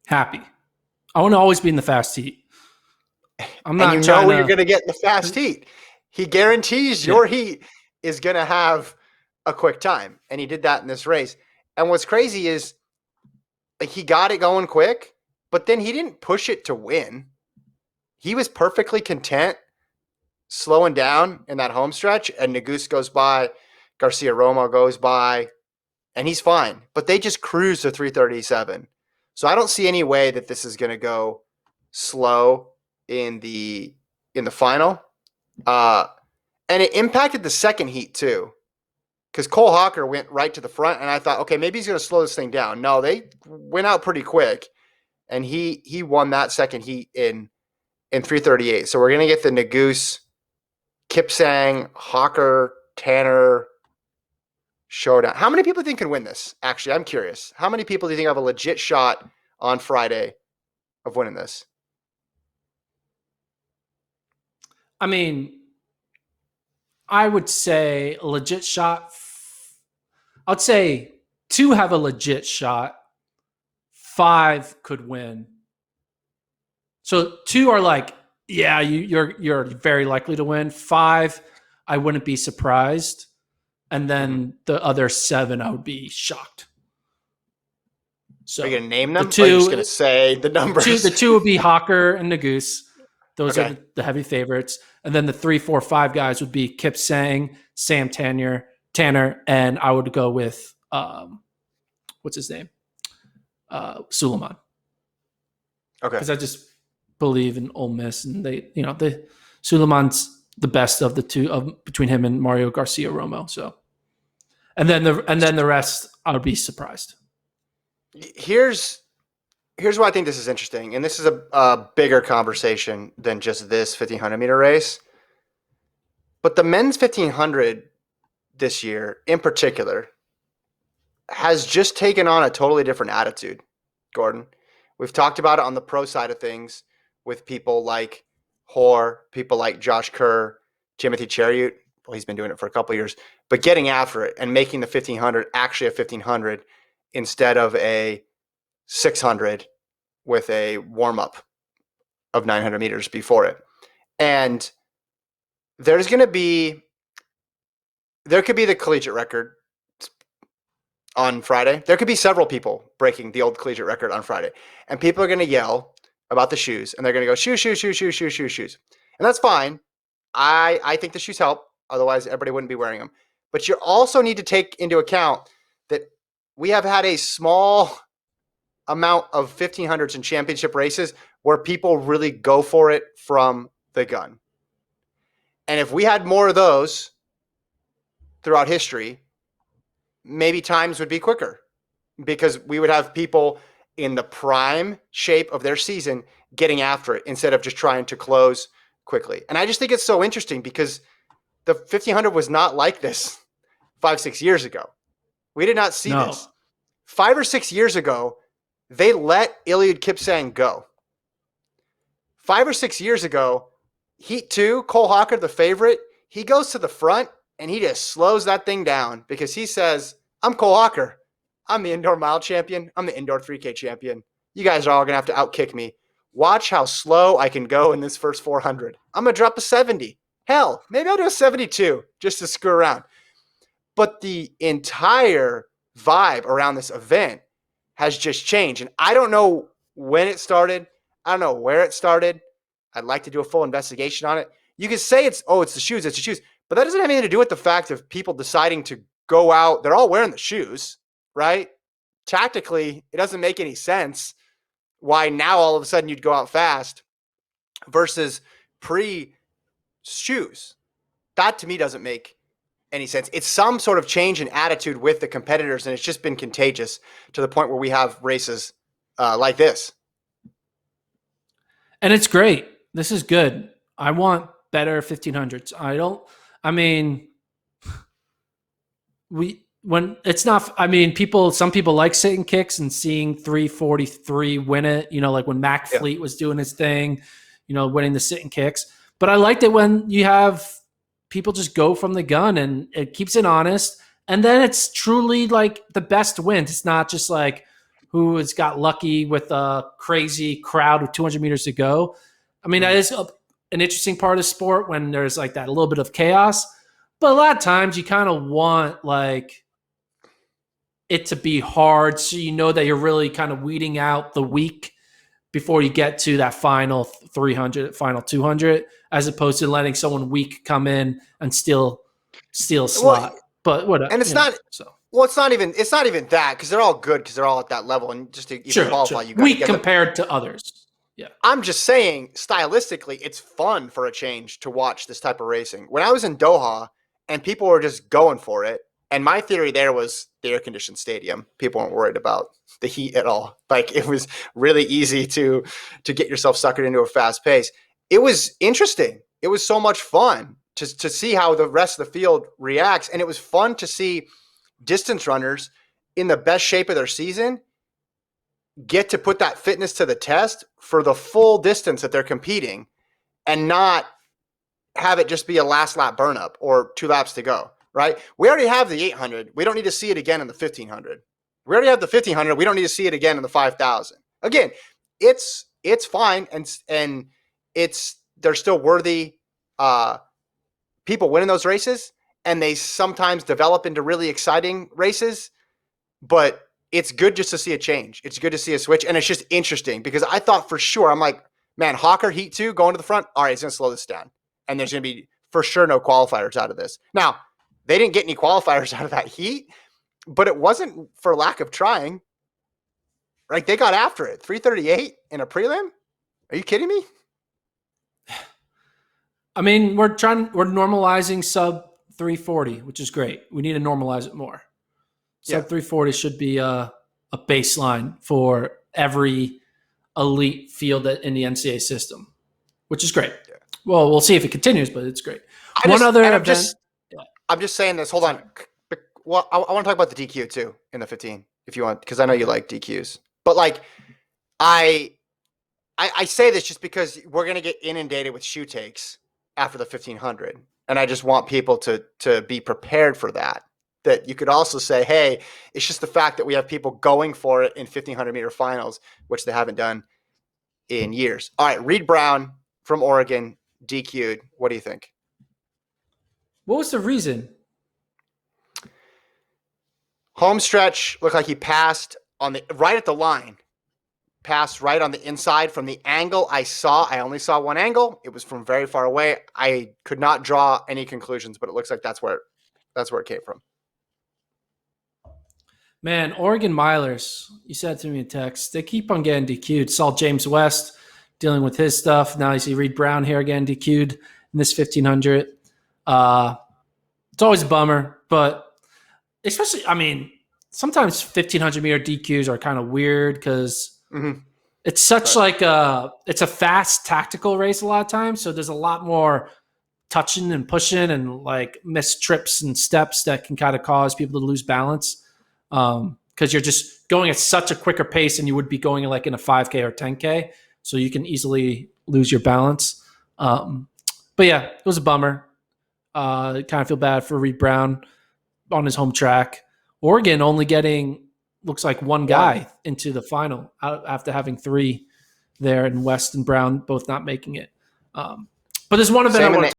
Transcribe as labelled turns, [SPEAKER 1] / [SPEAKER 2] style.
[SPEAKER 1] Happy. I want to always be in the fast heat. I'm not
[SPEAKER 2] and you
[SPEAKER 1] trying
[SPEAKER 2] know when
[SPEAKER 1] to.
[SPEAKER 2] you're going to get the fast heat. He guarantees your heat is going to have a quick time. And he did that in this race. And what's crazy is like he got it going quick, but then he didn't push it to win. He was perfectly content slowing down in that home stretch, and Nuguse goes by, Garcia Romo goes by, and he's fine. But they just cruise to 337. So I don't see any way that this is going to go slow in the final. And it impacted the second heat too, because Cole Hocker went right to the front, and I thought, okay, maybe he's going to slow this thing down. No, they went out pretty quick, and he won that second heat in 338. So we're going to get the Nuguse, Kipsang, Hocker, Tanner showdown. How many people do you think can win this? Actually, I'm curious. How many people do you think have a legit shot on Friday of winning this?
[SPEAKER 1] I mean, I would say a legit shot. I'd say 2 have a legit shot. 5 could win. So 2 are like, yeah, you're very likely to win. 5, I wouldn't be surprised. And then the other 7, I would be shocked. So
[SPEAKER 2] are you going to name them?
[SPEAKER 1] The 2,
[SPEAKER 2] or are you just going to say the numbers?
[SPEAKER 1] The 2 would be Hocker and Nuguse. Those are the heavy favorites. And then the 3, 4, 5 guys would be Kipsang, Sam Tanner, and I would go with what's his name? Suleiman.
[SPEAKER 2] Okay.
[SPEAKER 1] Because I just believe in Ole Miss, and the Suleiman's the best of the 2 between him and Mario Garcia Romo. So, and then the rest, I would be surprised.
[SPEAKER 2] Here's why I think this is interesting, and this is a bigger conversation than just this 1500 meter race. But the men's 1500 this year, in particular, has just taken on a totally different attitude, Gordon. We've talked about it on the pro side of things with people like Hoare, people like Josh Kerr, Timothy Cheruiyot. Well, he's been doing it for a couple of years, but getting after it and making the 1500 actually a 1500 instead of a 600 with a warm-up of 900 meters before it. And there could be the collegiate record on Friday. There could be several people breaking the old collegiate record on Friday. And people are going to yell about the shoes, and they're going to go, shoes. And that's fine. I think the shoes help. Otherwise, everybody wouldn't be wearing them. But you also need to take into account that we have had a small amount of 1500s and championship races where people really go for it from the gun. And if we had more of those throughout history, maybe times would be quicker because we would have people in the prime shape of their season getting after it instead of just trying to close quickly. And I just think it's so interesting because the 1500 was not like this 5-6 years ago. We did not see this. 5 or 6 years ago, they let Eliud Kipsang go. 5 or 6 years ago, Heat 2, Cole Hocker, the favorite, he goes to the front and he just slows that thing down because he says, I'm Cole Hocker. I'm the indoor mile champion. I'm the indoor 3K champion. You guys are all going to have to outkick me. Watch how slow I can go in this first 400. I'm going to drop a 70. Hell, maybe I'll do a 72 just to screw around. But the entire vibe around this event has just changed. And I don't know when it started. I don't know where it started. I'd like to do a full investigation on it. You could say it's the shoes, But that doesn't have anything to do with the fact of people deciding to go out. They're all wearing the shoes, right? Tactically, it doesn't make any sense why now all of a sudden you'd go out fast versus pre-shoes. That to me doesn't make any sense. It's some sort of change in attitude with the competitors, and it's just been contagious to the point where we have races like this.
[SPEAKER 1] And it's great. This is good. I want better 1500s. Some people like sitting kicks and seeing 343 win it, like when Mac Fleet was doing his thing, winning the sitting kicks. But I liked it when you have people just go from the gun and it keeps it honest. And then it's truly like the best wins. It's not just like who has got lucky with a crazy crowd with 200 meters to go. I mean, that is an interesting part of sport when there's like that a little bit of chaos. But a lot of times you kind of want like it to be hard, so you know that you're really kind of weeding out the weak before you get to that final 300, final 200, as opposed to letting someone weak come in and steal a slot.
[SPEAKER 2] Well,
[SPEAKER 1] But whatever.
[SPEAKER 2] and it's not.
[SPEAKER 1] So.
[SPEAKER 2] Well, it's not even that because they're all good because they're all at that level, and just to even qualify, you got
[SPEAKER 1] weak compared to others. Yeah,
[SPEAKER 2] I'm just saying, stylistically, it's fun for a change to watch this type of racing. When I was in Doha and people were just going for it, and my theory there was the air-conditioned stadium. People weren't worried about the heat at all. Like it was really easy to get yourself suckered into a fast pace. It was interesting. It was so much fun to see how the rest of the field reacts, and it was fun to see distance runners in the best shape of their season get to put that fitness to the test for the full distance that they're competing and not have it just be a last lap burn up or 2 laps to go, right? We already have the 800. We don't need to see it again in the 1500. We already have the 1500. We don't need to see it again in the 5000. Again, it's fine. And they're still worthy people winning those races. And they sometimes develop into really exciting races, but it's good just to see a change. It's good to see a switch. And it's just interesting because I thought for sure, I'm like, man, Hocker Heat 2 going to the front. All right, he's going to slow this down. And there's going to be for sure no qualifiers out of this. Now, they didn't get any qualifiers out of that heat, but it wasn't for lack of trying. Right? They got after it. 338 in a prelim? Are you kidding me?
[SPEAKER 1] I mean, we're normalizing sub 340, which is great. We need to normalize it more. Sub 340 should be a baseline for every elite field in the NCAA system, which is great. Yeah. Well, we'll see if it continues, but it's great. I'm
[SPEAKER 2] just saying this. Hold on. Well, I want to talk about the DQ too in the 15, if you want, because I know you like DQs. But like, I say this just because we're gonna get inundated with shoe takes after the 1500, and I just want people to be prepared for that. That you could also say, hey, it's just the fact that we have people going for it in 1500 meter finals, which they haven't done in years. All right, Reed Brown from Oregon, DQ'd. What do you think?
[SPEAKER 1] What was the reason?
[SPEAKER 2] Home stretch looked like he passed right at the line. Passed right on the inside from the angle I only saw one angle. It was from very far away. I could not draw any conclusions, but it looks like that's where it came from.
[SPEAKER 1] Man, Oregon milers, you said to me in text, they keep on getting DQ'd. Saw James West dealing with his stuff. Now you see Reed Brown here again DQ'd in this 1500. It's always a bummer, but especially, I mean, sometimes 1500 meter DQs are kind of weird because it's such it's a fast tactical race a lot of times. So there's a lot more touching and pushing and like missed trips and steps that can kind of cause people to lose balance. Because you're just going at such a quicker pace than you would be going like in a 5K or 10K. So you can easily lose your balance. But yeah, it was a bummer. Kind of feel bad for Reed Brown on his home track. Oregon only getting, looks like one guy into the final after having 3 there, and West and Brown both not making it. But there's one event I want to